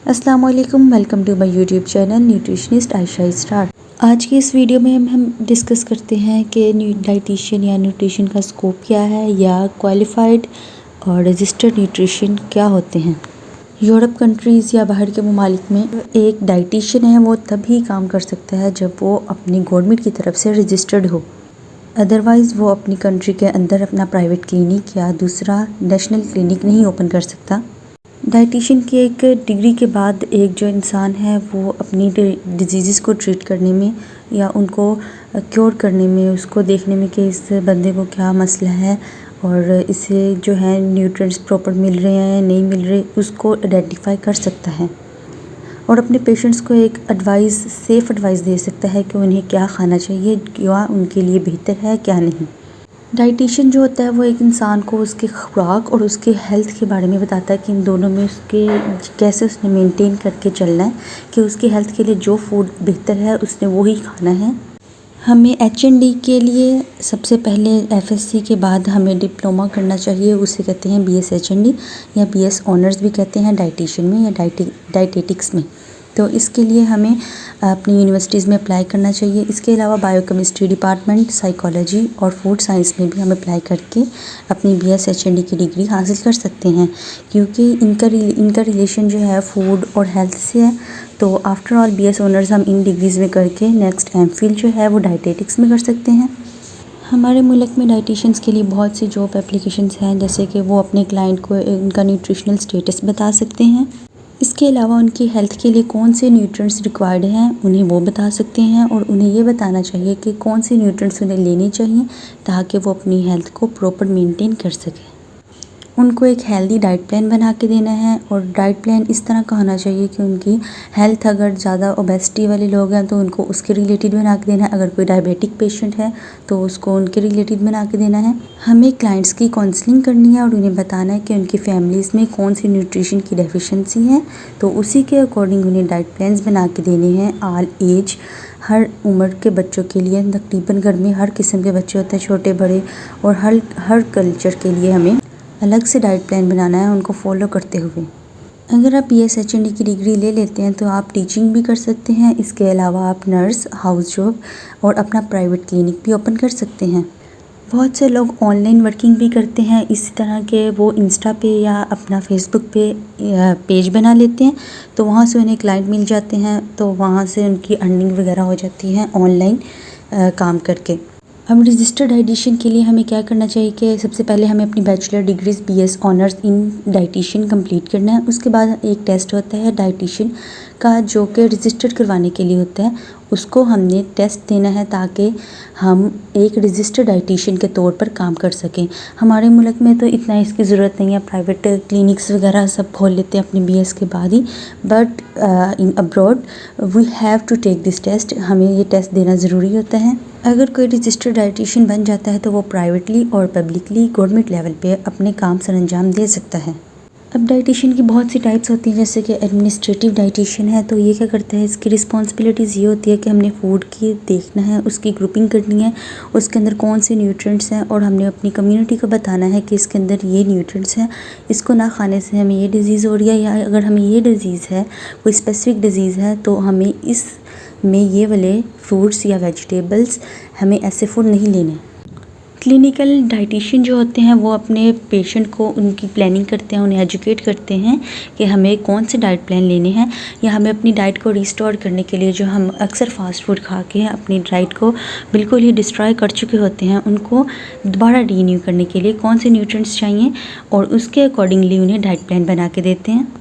अस्सलाम वालेकुम, welcome to my YouTube channel nutritionist Ayesha Star. आज की इस वीडियो में हम डिस्कस करते हैं कि डाइटिशियन या न्यूट्रिशन का स्कोप क्या है या क्वालिफाइड और रजिस्टर्ड न्यूट्रिशन क्या होते हैं। यूरोप कंट्रीज़ या बाहर के ममालिक में एक डाइटिशियन है वो तभी काम कर सकता है जब वो अपनी गवर्नमेंट की तरफ से रजिस्टर्ड हो। अदरवाइज़ वो अपनी कंट्री के अंदर अपना प्राइवेट क्लिनिक या दूसरा नेशनल क्लिनिक नहीं ओपन कर सकता। डाइटिशियन की एक डिग्री के बाद एक जो इंसान है वो अपनी डिजीज़ को ट्रीट करने में या उनको क्योर करने में, उसको देखने में कि इस बंदे को क्या मसला है और इसे जो है न्यूट्रिएंट्स प्रॉपर मिल रहे हैं नहीं मिल रहे, उसको आइडेंटिफाई कर सकता है और अपने पेशेंट्स को एक सेफ़ एडवाइस दे सकता है कि उन्हें क्या खाना चाहिए, क्या उनके लिए बेहतर है क्या नहीं। डाइटिशियन जो होता है वो एक इंसान को उसकी खुराक और उसके हेल्थ के बारे में बताता है कि इन दोनों में उसके कैसे उसने मेंटेन करके चलना है, कि उसकी हेल्थ के लिए जो फूड बेहतर है उसने वो ही खाना है। हमें HND के लिए सबसे पहले FSC के बाद हमें डिप्लोमा करना चाहिए, उसे कहते हैं BS HND या BS ऑनर्स भी कहते हैं डाइटिशियन में या डाइटेटिक्स में। तो इसके लिए हमें अपनी यूनिवर्सिटीज़ में अप्लाई करना चाहिए। इसके अलावा बायोकेमिस्ट्री डिपार्टमेंट, साइकोलॉजी और फूड साइंस में भी हम अप्लाई करके अपनी BS HND की डिग्री हासिल कर सकते हैं, क्योंकि इनका रिलेशन जो है फूड और हेल्थ से है। तो आफ्टर ऑल BS ऑनर्स हम इन डिग्रीज़ में करके नेक्स्ट MPhil जो है वो डाइटेटिक्स में कर सकते हैं। हमारे मुल्क में डाइटिशियंस के लिए बहुत सी जॉब एप्लीकेशंस हैं, जैसे कि वो अपने क्लाइंट को उनका न्यूट्रिशनल स्टेटस बता सकते हैं। इसके अलावा उनकी हेल्थ के लिए कौन से न्यूट्रिएंट्स रिक्वायर्ड हैं उन्हें वो बता सकते हैं और उन्हें ये बताना चाहिए कि कौन से न्यूट्रिएंट्स उन्हें लेने चाहिए ताकि वो अपनी हेल्थ को प्रॉपर मेंटेन कर सकें। उनको एक हेल्दी डाइट प्लान बना के देना है और डाइट प्लान इस तरह का होना चाहिए कि उनकी हेल्थ, अगर ज़्यादा ओबेसिटी वाले लोग हैं तो उनको उसके रिलेटेड बना के देना है, अगर कोई डायबिटिक पेशेंट है तो उसको उनके रिलेटेड बना के देना है। हमें क्लाइंट्स की काउंसलिंग करनी है और उन्हें बताना है कि उनकी फैमिलीज़ में कौन सी न्यूट्रिशन की डेफिशिएंसी है, तो उसी के अकॉर्डिंग उन्हें डाइट प्लान्स बना के देने हैं। ऑल एज, हर उम्र के बच्चों के लिए, तकरीबन घर में हर किस्म के बच्चे होते हैं, छोटे बड़े, और हर कल्चर के लिए हमें अलग से डाइट प्लान बनाना है उनको फॉलो करते हुए। अगर आप BS HND की डिग्री ले लेते हैं तो आप टीचिंग भी कर सकते हैं। इसके अलावा आप नर्स, हाउस जॉब और अपना प्राइवेट क्लिनिक भी ओपन कर सकते हैं। बहुत से लोग ऑनलाइन वर्किंग भी करते हैं, इसी तरह के वो इंस्टा पे या अपना फेसबुक पे पेज बना लेते हैं, तो वहाँ से उन्हें क्लाइंट मिल जाते हैं, तो वहाँ से उनकी अर्निंग वगैरह हो जाती है ऑनलाइन काम करके। अब रजिस्टर्ड डाइटिशियन के लिए हमें क्या करना चाहिए कि सबसे पहले हमें अपनी bachelor degrees BS honours in dietitian complete करना है। उसके बाद एक टेस्ट होता है डाइटिशियन का जो कि रजिस्टर्ड करवाने के लिए होता है, उसको हमने टेस्ट देना है ताकि हम एक रजिस्टर्ड डाइटिशियन के तौर पर काम कर सकें। हमारे मुल्क में तो इतना इसकी ज़रूरत नहीं है, प्राइवेट क्लिनिक्स वगैरह सब खोल लेते हैं अपनी BS के बाद ही, but in abroad we have to take this test, हमें ये टेस्ट देना ज़रूरी होता है। अगर कोई रजिस्टर्ड डाइटिशियन बन जाता है तो वो प्राइवेटली और पब्लिकली गवर्नमेंट लेवल पे अपने काम सर अंजाम दे सकता है। अब डाइटिशियन की बहुत सी टाइप्स होती हैं, जैसे कि एडमिनिस्ट्रेटिव डाइटिशियन है, तो ये क्या करता है, इसकी रिस्पॉन्सिबिलिटीज़ ये होती है कि हमने फ़ूड की देखना है, उसकी ग्रुपिंग करनी है, उसके अंदर कौन से न्यूट्रिएंट्स हैं और हमने अपनी कम्युनिटी को बताना है कि इसके अंदर ये न्यूट्रिएंट्स हैं, इसको ना खाने से हमें ये डिज़ीज़ हो रही है, या अगर हमें ये डिज़ीज़ है, कोई स्पेसिफिक डिज़ीज़ है, तो हमें इस में ये वाले फ्रूट्स या वेजिटेबल्स, हमें ऐसे फूड नहीं लेने। क्लिनिकल डाइटिशियन जो होते हैं वो अपने पेशेंट को उनकी प्लानिंग करते हैं, उन्हें एजुकेट करते हैं कि हमें कौन से डाइट प्लान लेने हैं, या हमें अपनी डाइट को रिस्टोर करने के लिए, जो हम अक्सर फास्ट फूड खा के अपनी डाइट को बिल्कुल ही डिस्ट्रॉय कर चुके होते हैं, उनको दोबारा रीन्यू करने के लिए कौन से न्यूट्रिएंट्स चाहिए और उसके अकॉर्डिंगली उन्हें डाइट प्लान बना के देते हैं।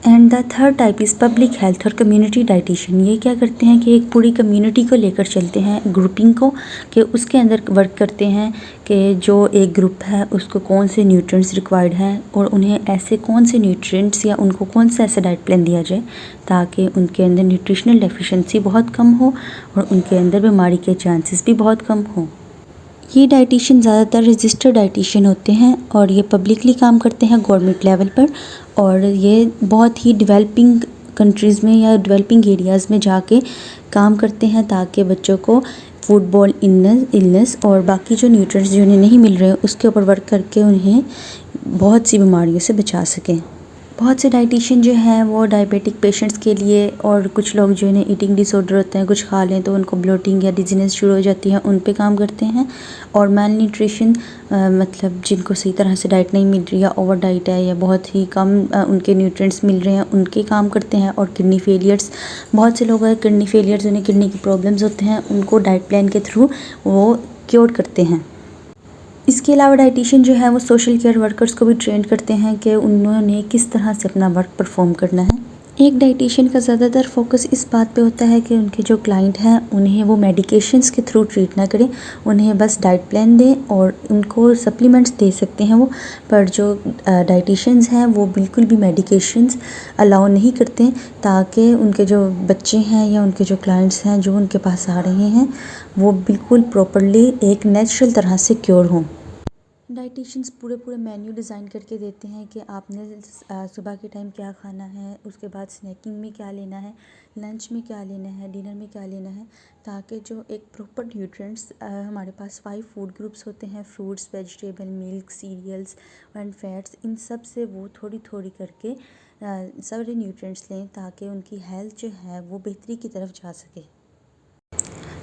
And the third type is public health और कम्युनिटी डाइटिशियन। ये क्या करते हैं कि एक पूरी कम्युनिटी को लेकर चलते हैं, ग्रुपिंग को, कि उसके अंदर वर्क करते हैं कि जो एक ग्रुप है उसको कौन से न्यूट्रिएंट्स रिक्वायर्ड हैं और उन्हें ऐसे कौन से न्यूट्रिएंट्स या उनको कौन सा ऐसा डाइट प्लान दिया जाए ताकि उनके अंदर न्यूट्रिशनल डेफिशिएंसी बहुत कम हो और उनके अंदर बीमारी के चांसेस भी बहुत कम हो। ये डाइटिशियन ज़्यादातर रजिस्टर्ड डाइटिशियन होते हैं और ये पब्लिकली काम करते हैं गवर्नमेंट लेवल पर, और ये बहुत ही डेवलपिंग कंट्रीज़ में या डेवलपिंग एरियाज़ में जाके काम करते हैं ताकि बच्चों को फूडबॉल इलनेस और बाकी जो न्यूट्रिएंट्स जो उन्हें नहीं मिल रहे हैं उसके ऊपर वर्क करके उन्हें बहुत सी बीमारियों से बचा सकें। बहुत से डाइटिशियन जो हैं वो डायबिटिक पेशेंट्स के लिए, और कुछ लोग जो इन्हें ईटिंग डिसऑर्डर होते हैं, कुछ खा लें तो उनको ब्लोटिंग या डिजीनेस शुरू हो जाती है, उन पे काम करते हैं। और मेल न्यूट्रिशन मतलब जिनको सही तरह से डाइट नहीं मिल रही या ओवर डाइट है या बहुत ही कम उनके न्यूट्रिएंट्स मिल रहे हैं, उनके काम करते हैं। और किडनी फेलियर्स, बहुत से लोग हैं किडनी फेलियर्स, उन्हें किडनी के प्रॉब्लम्स होते हैं, उनको डाइट प्लान के थ्रू वो क्योर करते हैं। इसके अलावा डाइटिशियन जो है वो सोशल केयर वर्कर्स को भी ट्रेन करते हैं कि उन्होंने किस तरह से अपना वर्क परफॉर्म करना है। एक डाइटिशियन का ज़्यादातर फोकस इस बात पे होता है कि उनके जो क्लाइंट हैं उन्हें वो मेडिकेशंस के थ्रू ट्रीट ना करें, उन्हें बस डाइट प्लान दें और उनको सप्लीमेंट्स दे सकते हैं वो। पर जो डाइटिशियंस हैं वो बिल्कुल भी मेडिकेशंस अलाउ नहीं करते, ताकि उनके जो बच्चे हैं या उनके जो क्लाइंट्स हैं जो उनके पास आ रहे हैं वो बिल्कुल प्रॉपरली एक नेचुरल तरह से क्योर हों। डाइटिशियंस पूरे मेन्यू डिज़ाइन करके देते हैं कि आपने सुबह के टाइम क्या खाना है, उसके बाद स्नैकिंग में क्या लेना है, लंच में क्या लेना है, डिनर में क्या लेना है, ताकि जो एक प्रॉपर न्यूट्रिएंट्स हमारे पास 5 फूड ग्रुप्स होते हैं, fruits, vegetable, milk, cereals and fats, इन सब से वो थोड़ी थोड़ी करके सारे न्यूट्रिएंट्स लें ताकि उनकी हेल्थ जो है वो बेहतरी की तरफ जा सके।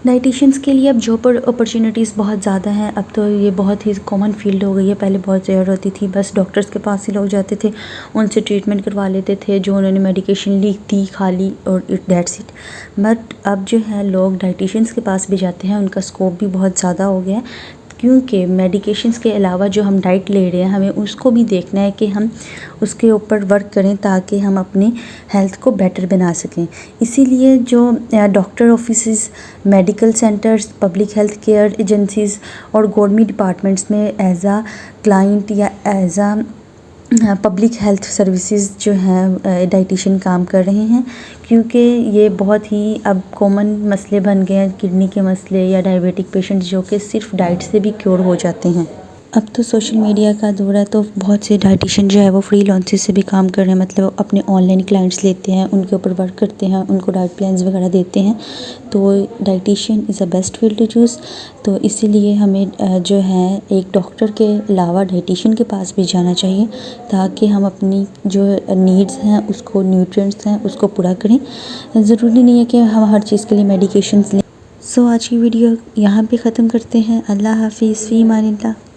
डाइटिशियंस के लिए अब जॉब अपॉर्चुनिटीज़ बहुत ज़्यादा हैं। अब तो ये बहुत ही कॉमन फील्ड हो गई है, पहले बहुत रेयर होती थी, बस डॉक्टर्स के पास ही लोग जाते थे, उनसे ट्रीटमेंट करवा लेते थे, जो उन्होंने मेडिकेशन लिख दी खा ली और दैट्स इट। बट अब जो है लोग डाइटिशियंस के पास भी जाते हैं, उनका स्कोप भी बहुत ज़्यादा हो गया है, क्योंकि मेडिकेशंस के अलावा जो हम डाइट ले रहे हैं हमें उसको भी देखना है कि हम उसके ऊपर वर्क करें ताकि हम अपनी हेल्थ को बेटर बना सकें। इसीलिए जो doctor offices, medical centres, public health care agencies और गवर्नमेंट डिपार्टमेंट्स में एज आ क्लाइंट या एज आ पब्लिक हेल्थ सर्विसेज जो हैं डाइटिशियन काम कर रहे हैं, क्योंकि ये बहुत ही अब कॉमन मसले बन गए हैं, किडनी के मसले या डायबिटिक पेशेंट्स जो कि सिर्फ डाइट से भी क्योर हो जाते हैं। अब तो सोशल मीडिया का दौर है, तो बहुत से डाइटिशियन जो है वो फ्रीलांसर्स से भी काम कर रहे हैं, मतलब अपने ऑनलाइन क्लाइंट्स लेते हैं, उनके ऊपर वर्क करते हैं, उनको डाइट प्लान्स वगैरह देते हैं। तो dietician is a best field to choose. तो इसीलिए हमें जो है एक डॉक्टर के अलावा डाइटिशियन के पास भी जाना चाहिए, ताकि हम अपनी जो नीड्स हैं उसको, न्यूट्रिएंट्स हैं उसको पूरा करें। ज़रूरी नहीं है कि हम हर चीज़ के लिए मेडिकेशंस लें। सो आज की वीडियो यहाँ पे ख़त्म करते हैं। अल्लाह हाफिज़, फ़ी अमानिल्लाह।